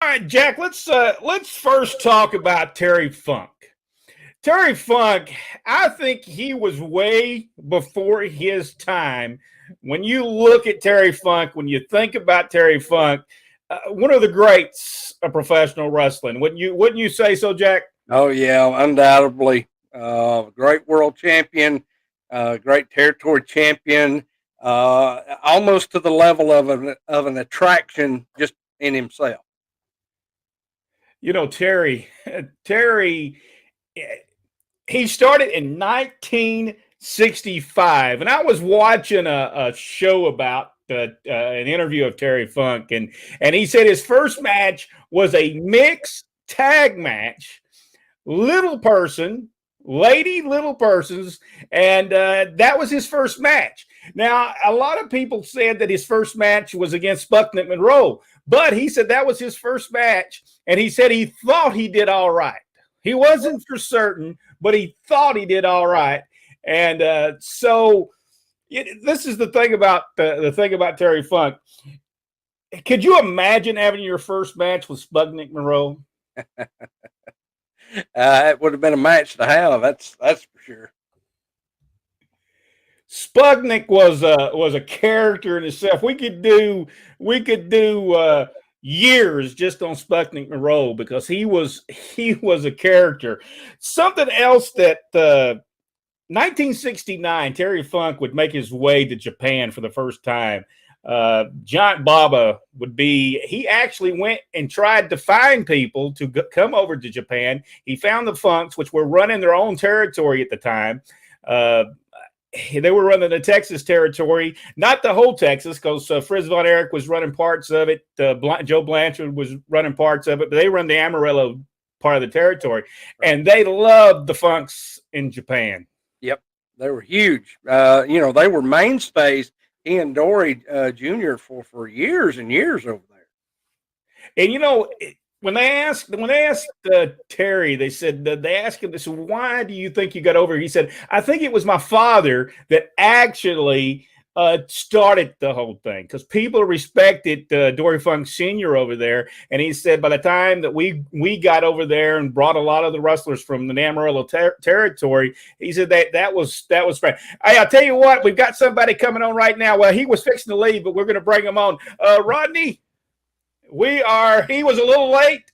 right, Jack. Let's first talk about Terry Funk. Terry Funk, I think he was way before his time. When you look at Terry Funk, when you think about Terry Funk, one of the greats of professional wrestling. Wouldn't you say so, Jack? Oh yeah, undoubtedly. Great world champion, great territory champion, almost to the level of an attraction just in himself. You know, Terry, he started in 1965, and I was watching a show about an interview of Terry Funk, and he said his first match was a mixed tag match, little person, lady little persons, and that was his first match. Now, a lot of people said that his first match was against Bucknet Monroe, but he said that was his first match, and he said he thought he did all right. He wasn't for certain, but he thought he did all right. And this is the thing about Terry Funk. Could you imagine having your first match with Sputnik Monroe? It would have been a match to have. That's for sure. Sputnik was a character in itself. We could do years just on Sputnik Monroe because he was a character. Something else that 1969, Terry Funk would make his way to Japan for the first time. Giant Baba he actually went and tried to find people to come over to Japan. He found the Funks, which were running their own territory at the time. They were running the Texas territory, not the whole Texas, because Fritz Von Erich was running parts of it. Joe Blanchard was running parts of it, but they run the Amarillo part of the territory, and they loved the Funks in Japan. Yep, they were huge. They were mainstays. He and Dory Jr. for years and years over there. And when they asked Terry, they said they asked him, they said, "Why do you think you got over?" He said, "I think it was my father that actually started the whole thing because people respected Dory Funk Sr. over there." And he said, by the time that we got over there and brought a lot of the wrestlers from the Amarillo territory, he said that was great. Hey, I'll tell you what, we've got somebody coming on right now. Well, he was fixing to leave, but we're going to bring him on. Rodney. He was a little late.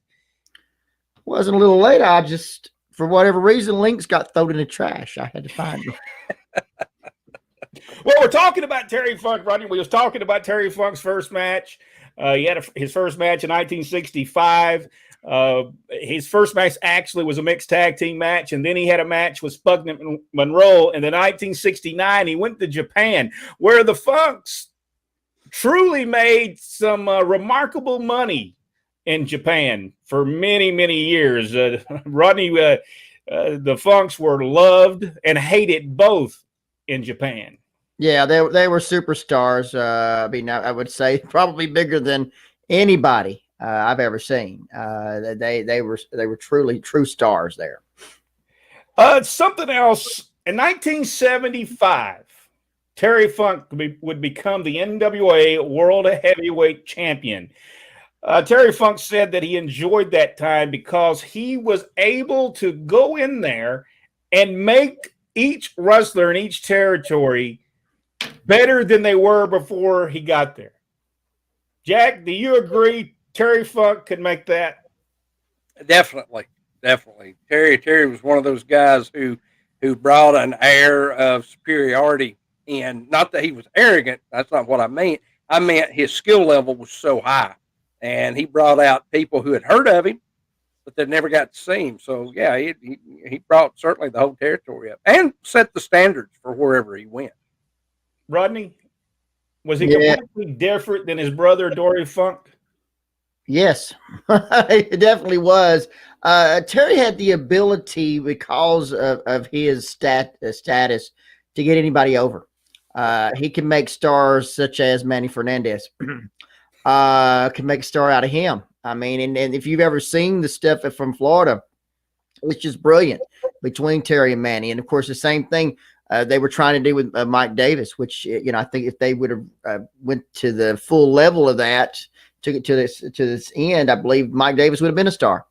Wasn't a little late. I just, for whatever reason, links got thrown in the trash. I had to find them. Well, we're talking about Terry Funk, Rodney. We was talking about Terry Funk's first match. He had his first match in 1965. His first match actually was a mixed tag team match, and then he had a match with Sputnik Monroe. And then 1969, he went to Japan, where the Funks truly made some remarkable money in Japan for many, many years. Rodney, the Funks were loved and hated both in Japan. Yeah, they were superstars. I would say probably bigger than anybody I've ever seen. They were truly true stars there. Something else in 1975. Terry Funk would become the NWA World Heavyweight Champion. Terry Funk said that he enjoyed that time because he was able to go in there and make each wrestler in each territory better than they were before he got there. Jack, do you agree Terry Funk could make that? Definitely. Terry was one of those guys who brought an air of superiority in. Not that he was arrogant. That's not what I meant. I meant his skill level was so high, and he brought out people who had heard of him, but they never got to see him. So yeah, he brought certainly the whole territory up and set the standards for wherever he went. Rodney, was he completely different than his brother Dory Funk? Yes, it definitely was. Terry had the ability, because of his status, to get anybody over. He can make stars such as Manny Fernandez. Can make a star out of him. I mean, and if you've ever seen the stuff from Florida, it's just brilliant between Terry and Manny. And of course, the same thing they were trying to do with Mike Davis, which I think if they would have went to the full level of that, took it to this end, I believe Mike Davis would have been a star.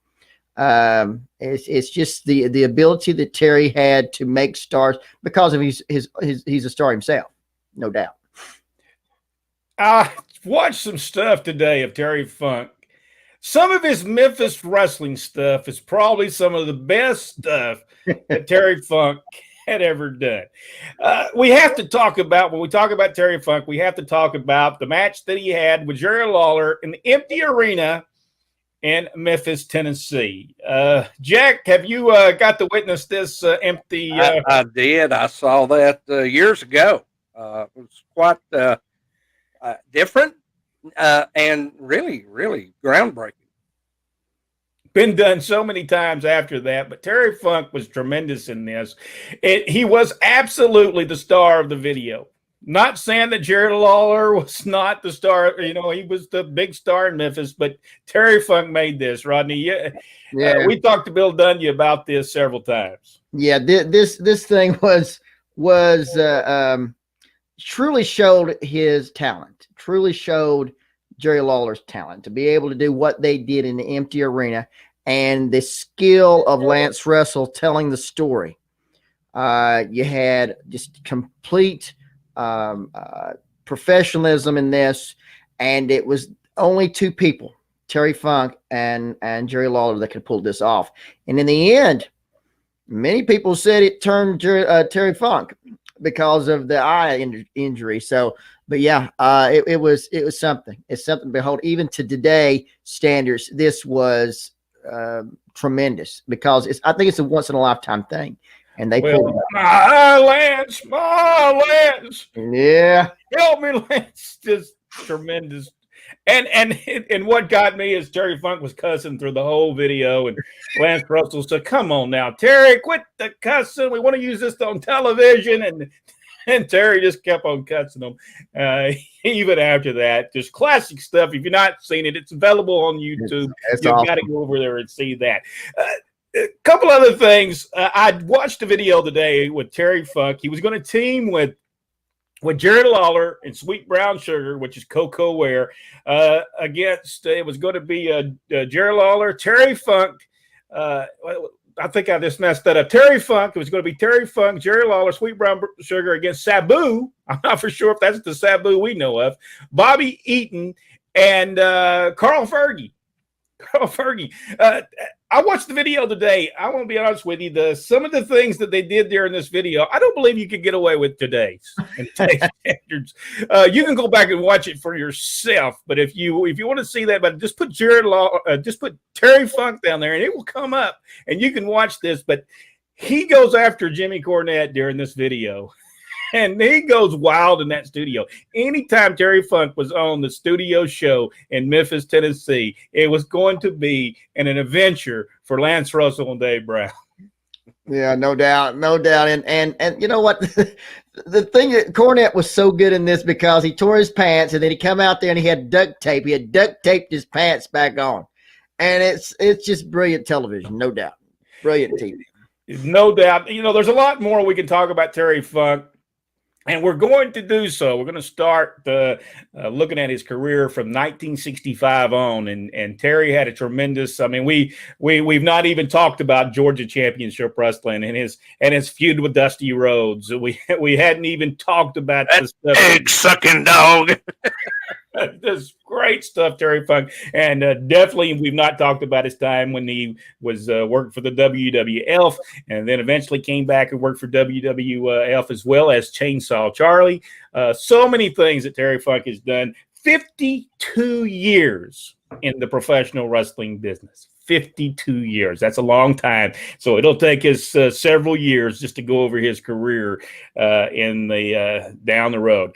It's just the ability that Terry had to make stars because of he's a star himself, no doubt. I watched some stuff today of Terry Funk. Some of his Memphis wrestling stuff is probably some of the best stuff that Terry Funk had ever done. We have to talk about, when we talk about Terry Funk, we have to talk about the match that he had with Jerry Lawler in the empty arena in Memphis, Tennessee. Jack, have you got to witness this empty? I did. I saw that years ago. It was quite different and really, really groundbreaking. Been done so many times after that, but Terry Funk was tremendous in this. He was absolutely the star of the video. Not saying that Jerry Lawler was not the star, he was the big star in Memphis, but Terry Funk made this, Rodney. Yeah. We talked to Bill Dunya about this several times. Yeah, this thing was truly showed his talent, truly showed Jerry Lawler's talent to be able to do what they did in the empty arena, and the skill of Lance Russell telling the story. You had just complete professionalism in this, and it was only two people, Terry Funk and Jerry Lawler, that could pull this off. And in the end, many people said it turned Terry Funk because of the eye injury. So, but yeah, it was something. It's something to behold. Even to today standards, this was tremendous, because I think it's a once in a lifetime thing. And they pulled it. Lance, yeah, help me, Lance. Just tremendous. And what got me is Terry Funk was cussing through the whole video, and Lance Russell said, "Come on now, Terry, quit the cussing. We want to use this on television." And Terry just kept on cussing them even after that. Just classic stuff. If you've not seen it, it's available on YouTube. You've awesome. Got to go over there and see that. A couple other things. I watched a video today with Terry Funk. He was going to team with Jerry Lawler and Sweet Brown Sugar, which is Cocoa Ware, against, it was going to be Jerry Lawler, Terry Funk. I think I just messed that up. Terry Funk. It was going to be Terry Funk, Jerry Lawler, Sweet Brown Sugar against Sabu. I'm not for sure if that's the Sabu we know of. Bobby Eaton and Carl Fergie. I watched the video today. I want to be honest with you. Some of the things that they did there in this video, I don't believe you could get away with today's standards. You can go back and watch it for yourself. But if you want to see that, but just put just put Terry Funk down there, and it will come up, and you can watch this. But he goes after Jimmy Cornette during this video. And he goes wild in that studio. Anytime Terry Funk was on the studio show in Memphis, Tennessee, it was going to be an adventure for Lance Russell and Dave Brown. Yeah, no doubt. And you know what? The thing that Cornette was so good in this, because he tore his pants, and then he come out there and he had duct tape. He had duct taped his pants back on. And it's just brilliant television, no doubt. Brilliant TV. No doubt. There's a lot more we can talk about Terry Funk. And we're going to do so. We're going to start looking at his career from 1965 on, and Terry had a tremendous. I mean, we've not even talked about Georgia Championship Wrestling and his feud with Dusty Rhodes. We hadn't even talked about this stuff. Egg sucking dog. This great stuff, Terry Funk, and definitely we've not talked about his time when he was working for the WWF, and then eventually came back and worked for WWF as well as Chainsaw Charlie. So many things that Terry Funk has done. 52 years in the professional wrestling business. 52 years. That's a long time. So it'll take us several years just to go over his career in the down the road.